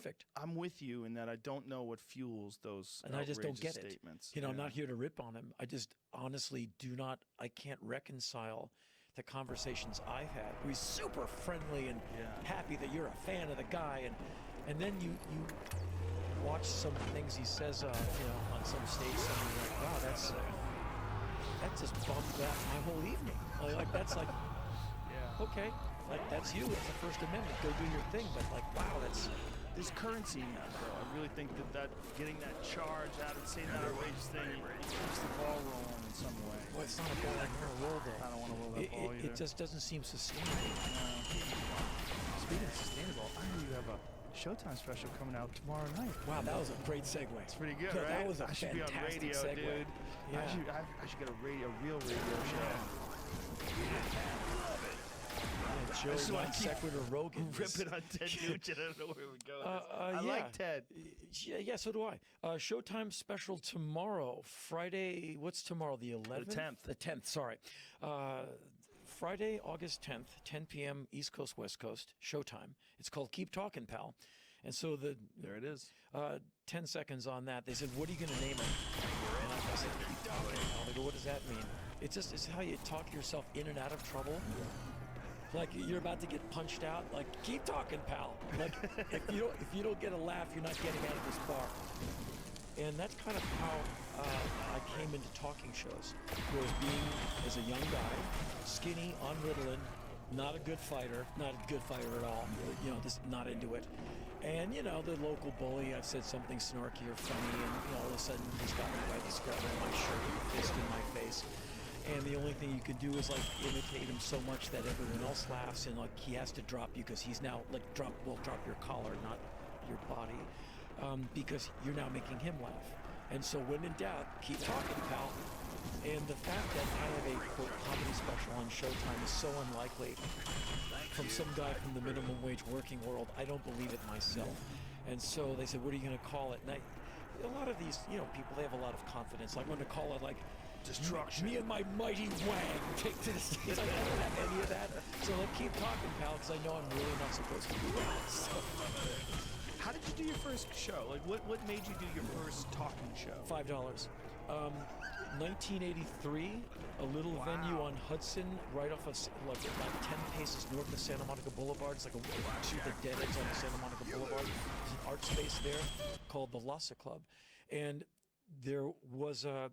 perfect. I'm with you in that I don't know what fuels those And I just don't get statements. it. I'm not here to rip on him. I just honestly I can't reconcile the conversations I've had. He's super friendly and happy that you're a fan of the guy. And then you watch some things he says, on some stage, and you're like, wow, that just bummed out my whole evening. Like that's like, okay, like that's you. It's the First Amendment. Go do your thing. But like, wow, there's currency in that, though. I really think that getting that charge out and saying that outrageous thing, it keeps the ball rolling in some way. Well, it's not a ball I want to roll, though. I don't want to roll that ball either. It just doesn't seem sustainable. Speaking of sustainable, I know you have a Showtime special coming out tomorrow night. Wow, that was a great segue. It's pretty good, right? That was a should be on radio, segue. dude. Yeah. I should get a real radio show. Joe Non Sequitur Rogan. Rip it on Ted Nugent. I don't know where we're going. I like Ted. Yeah, so do I. Showtime special tomorrow. Friday, what's tomorrow? The 11th? The 10th. The 10th, sorry. Friday, August 10th, 10 p.m. East Coast, West Coast, Showtime. It's called Keep Talking, Pal. And so there it is. 10 seconds on that. They said, what are you going to name it? And I said, Keep Talking, Pal. They go, what does that mean? It's how you talk yourself in and out of trouble. Like you're about to get punched out. Like, keep talking, pal. Like if you don't get a laugh, you're not getting out of this bar. And that's kind of how I came into talking shows. Was being as a young guy, skinny, on Ritalin, not a good fighter at all. Just not into it. And the local bully, I've said something snarky or funny, and all of a sudden he's got me by the scruff of my shirt, fist in my face. And the only thing you can do is like imitate him so much that everyone else laughs, and like he has to drop you because he's now like drop your collar, not your body, because you're now making him laugh. And so when in doubt, keep talking, pal. And the fact that I have a quote comedy special on Showtime is so unlikely from some guy from the minimum wage working world. I don't believe it myself. And so they said, what are you going to call it? And a lot of these, people, they have a lot of confidence. Like I'm going to call it like Destruction. Me and my mighty wang take to the stage. Like, I don't have any of that. So keep talking, pal, because I know I'm really not supposed to do that. So. How did you do your first show? Like, what made you do your first talking show? $5. 1983, a little venue on Hudson, right off of like about 10 paces north of Santa Monica Boulevard. It's like the dead ends on the Santa Monica Boulevard. There's an art space there called the Lhasa Club, and there was a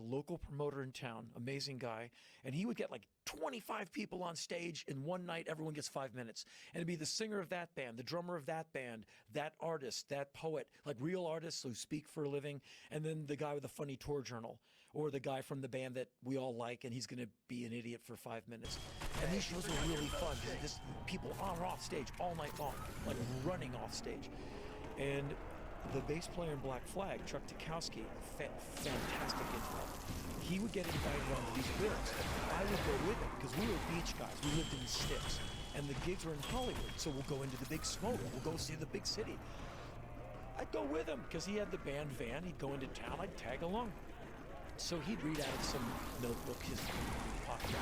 local promoter in town, amazing guy, and he would get like 25 people on stage in one night. Everyone gets 5 minutes. And it'd be the singer of that band, the drummer of that band, that artist, that poet, like real artists who speak for a living, and then the guy with a funny tour journal, or the guy from the band that we all like, and he's going to be an idiot for 5 minutes. And these shows were really fun because just people on or off stage all night long, like running off stage. And the bass player in Black Flag, Chuck Tukowski, fantastic info. He would get invited on these bills. I would go with him because we were beach guys. We lived in the sticks. And the gigs were in Hollywood, so we'll go into the big smoke. We'll go see the big city. I'd go with him because he had the band van. He'd go into town. I'd tag along. So he'd read out of some notebook his pocket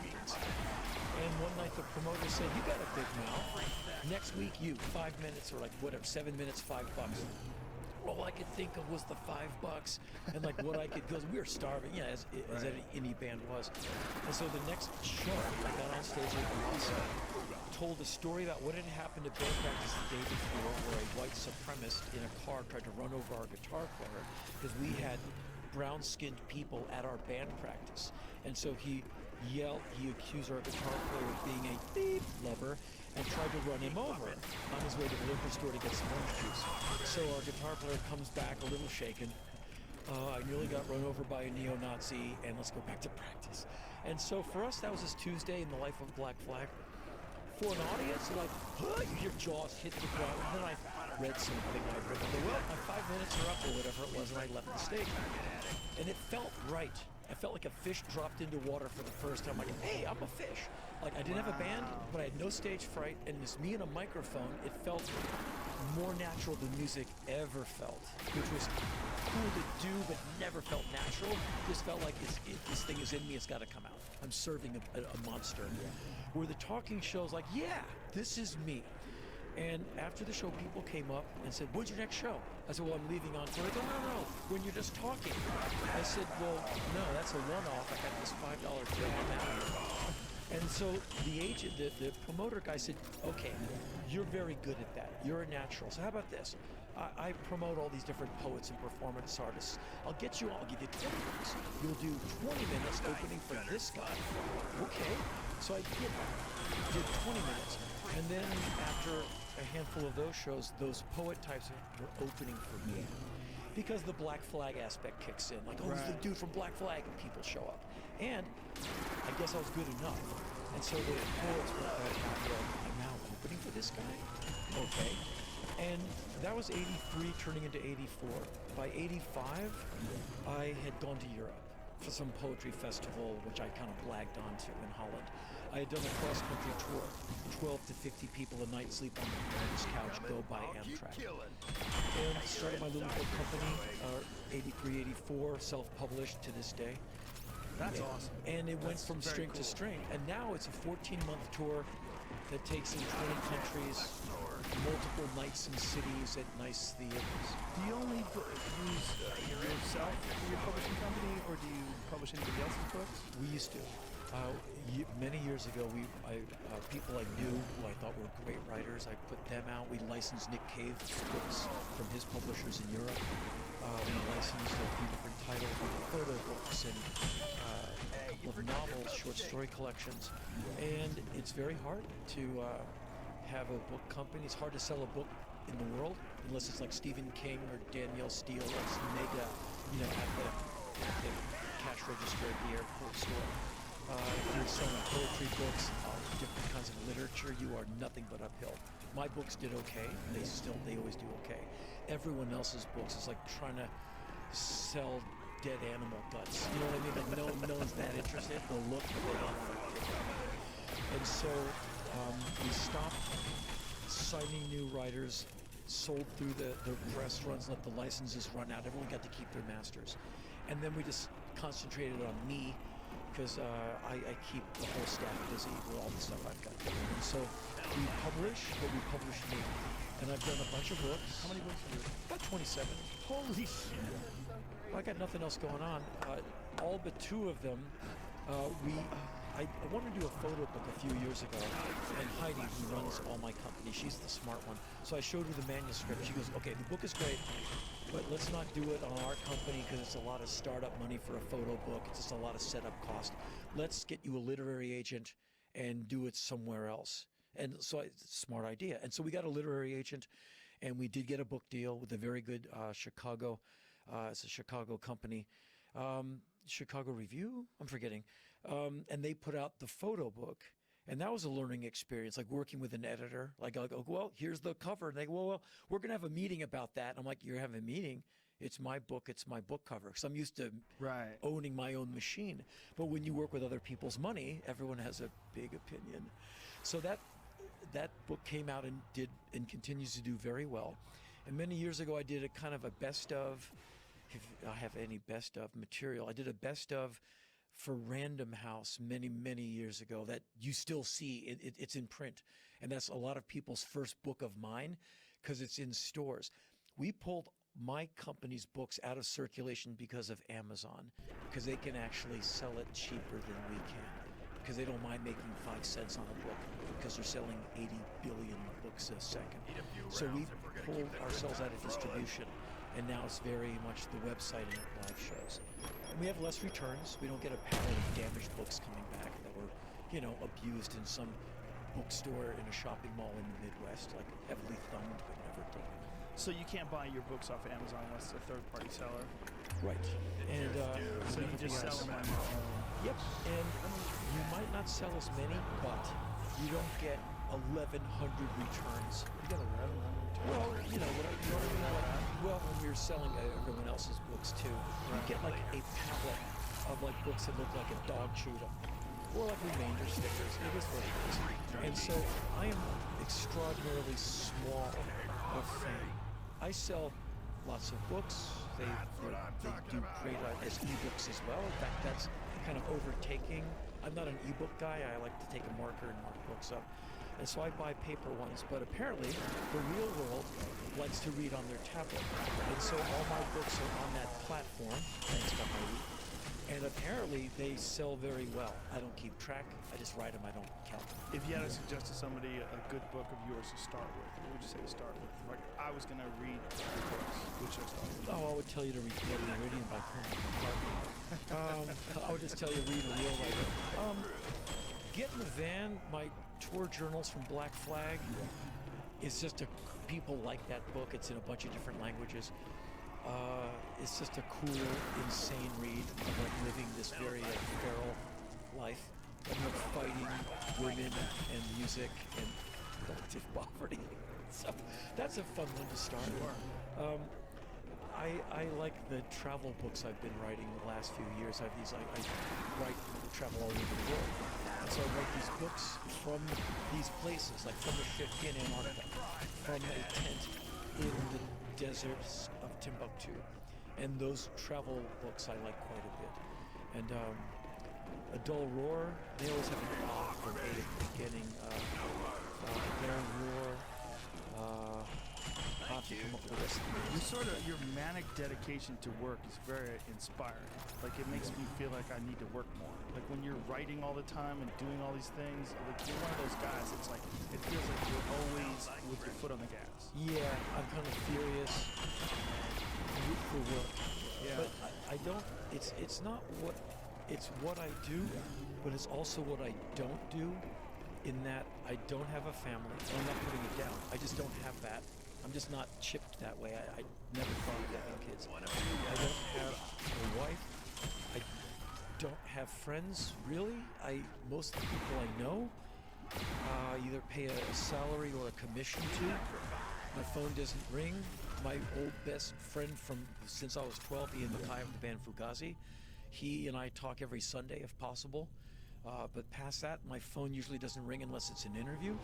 meetings. And one night the promoter said, you got a big mouth. Next week, 5 minutes or like whatever, 7 minutes, $5. All I could think of was the $5 and like what I could, because we were starving, as any band was. And so the next show, I got on stage with Lhasa, told a story about what had happened at band practice the day before, where a white supremacist in a car tried to run over our guitar player because we had brown-skinned people at our band practice. And so he accused our guitar player of being a thief lover and tried to run him over on his way to the liquor store to get some orange juice. So our guitar player comes back a little shaken. I nearly got run over by a neo-Nazi, and let's go back to practice. And so for us, that was his Tuesday in the life of Black Flag. For an audience, like, your jaws hit the ground. And then I read something I'd written. Well, my 5 minutes are up or whatever it was, and I left the stage. And it felt right. I felt like a fish dropped into water for the first time. Like, hey, I'm a fish. Like, I didn't have a band, but I had no stage fright, and just me and a microphone, it felt more natural than music ever felt, which was cool to do, but never felt natural. Just felt like this thing is in me, it's got to come out. I'm serving a monster. Where the talking show's like, yeah, this is me. And after the show, people came up and said, "When's your next show?" I said, "Well, I'm leaving on tour." They go, "No, when you're just talking." I said, "Well, no, that's a one-off. I got this $5 bill. I'm out of here." And so the agent, the promoter guy said, "Okay, you're very good at that. You're a natural. So how about this? I promote all these different poets and performance artists. I'll give you 20 minutes. You'll do 20 minutes opening for this guy." Okay. So I did 20 minutes. And then after a handful of those shows, those poet types were opening for me. Because the Black Flag aspect kicks in. Like, oh, he's the dude from Black Flag, and people show up. And I guess I was good enough. And so the poets were like, "I'm now opening for this guy?" Okay. And that was 83 turning into 84. By 85, I had gone to Europe for some poetry festival, which I kind of blagged onto in Holland. I had done a cross-country tour, 12 to 50 people a night, sleep on the parents' couch, go by Amtrak. And started my little book company, 83, 84, self-published to this day. That's awesome. And it went from string to string. And now it's a 14-month tour that takes in 20 countries, multiple nights in cities at nice theaters. Do you only use yourself for your publishing company, or do you publish anybody else's books? We used to. Many years ago, people I knew who I thought were great writers, I put them out. We licensed Nick Cave's books from his publishers in Europe. We licensed a few different titles, photo books and a couple of novels, short story collections. And it's very hard to have a book company. It's hard to sell a book in the world unless it's like Stephen King or Danielle Steele or mega, at the cash register at the airport store. If you're selling poetry books, different kinds of literature, you are nothing but uphill. My books did okay. They always do okay. Everyone else's books is like trying to sell dead animal guts. You know what I mean? Like no one's that interested. They'll look, but they don't want to pick up. And so we stopped signing new writers, sold through the press runs, let the licenses run out. Everyone got to keep their masters. And then we just concentrated on me, because I keep the whole staff busy with all the stuff I've got going. And so we publish, but we publish me. And I've done a bunch of books. How many books have you written? About 27. Holy shit. Well, I got nothing else going on. All but 2 of them, I wanted to do a photo book a few years ago, and Heidi, who runs all my company, she's the smart one. So I showed her the manuscript. She goes, "Okay, the book is great, but let's not do it on our company because it's a lot of startup money for a photo book. It's just a lot of setup cost. Let's get you a literary agent and do it somewhere else." And so smart idea. And so we got a literary agent, and we did get a book deal with a very good Chicago, it's a Chicago company, Chicago Review, I'm forgetting. And they put out the photo book. And that was a learning experience, like working with an editor. Like, I'll go, "Well, here's the cover." And they go, well, we're going to have a meeting about that. And I'm like, "You're having a meeting? It's my book. It's my book cover." Because I'm used to owning my own machine. But when you work with other people's money, everyone has a big opinion. So that book came out and did and continues to do very well. And many years ago, I did a kind of a best of, if I have any best of material, I did a best of for Random House many, many years ago that you still see. It's in print. And that's a lot of people's first book of mine because it's in stores. We pulled my company's books out of circulation because of Amazon, because they can actually sell it cheaper than we can, because they don't mind making 5 cents on a book because they're selling 80 billion books a second. So we pulled ourselves out of distribution, and now it's very much the website and live shows. And we have less returns. We don't get a pallet of damaged books coming back that were, abused in some bookstore in a shopping mall in the Midwest, like heavily thumbed but never taken. So you can't buy your books off of Amazon unless it's a third-party seller? Right. And so you just sell them on your own? Yep. And you might not sell as many, but you don't get 1,100 returns. You get 1,100 returns? Well, you know what I mean? Well, when you're selling everyone else's books too, you get like a pallet of like books that look like a dog chewed them, or like remainder stickers. It is what it is. And so I am extraordinarily small of fame. I sell lots of books. They do great as ebooks as well. In fact, that's kind of overtaking. I'm not an ebook guy. I like to take a marker and mark books up. And so I buy paper ones, but apparently the real world likes to read on their tablet. And so all my books are on that platform, thanks to Heidi. And apparently they sell very well. I don't keep track. I just write them. I don't count them. If you had to suggest to somebody a good book of yours to start with, what would you say to start with? Like, I was going to read your books. What should I start with? Oh, I would tell you to read Blood Meridian by Cormac McCarthy. I would just tell you to read a real writer. Get in the van. My tour journals from Black Flag. It's just people like that book. It's in a bunch of different languages. It's just a cool, insane read of like living this very feral life, of like fighting women and music and relative poverty. So that's a fun one to start. I like the travel books I've been writing the last few years. I write travel all over the world. And so I write these books from these places, like from a ship in Antarctica, from a tent in the deserts of Timbuktu. And those travel books I like quite a bit. And A Dull Roar, they always have an off or a at the beginning. Baron Roar, I'll have to come up with the rest of them. Your manic dedication to work is very inspiring. Like, it makes me feel like I need to work more. Like, when you're writing all the time and doing all these things, like, you're one of those guys, it's like, it feels like you're always with your foot on the gas. Yeah, I'm kind of furious for work. Yeah. But I don't, it's not what, it's what I do, but it's also what I don't do, in that I don't have a family. I'm not putting it down. I just don't have that. I'm just not chipped that way. I never thought of having kids. I don't have a wife. I don't have friends, really. Most of the people I know either pay a salary or a commission to. My phone doesn't ring. My old best friend from since I was 12, Ian Mackay of the band Fugazi, he and I talk every Sunday if possible. But past that, my phone usually doesn't ring unless it's an interview.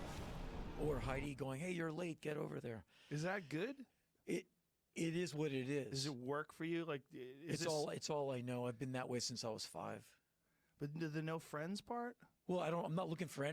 Or Heidi going, "Hey, you're late. Get over there." Is that good? It is what it is. Does it work for you? Like, It's all I know. I've been that way since I was 5. But the no friends part? Well, I'm not looking for any.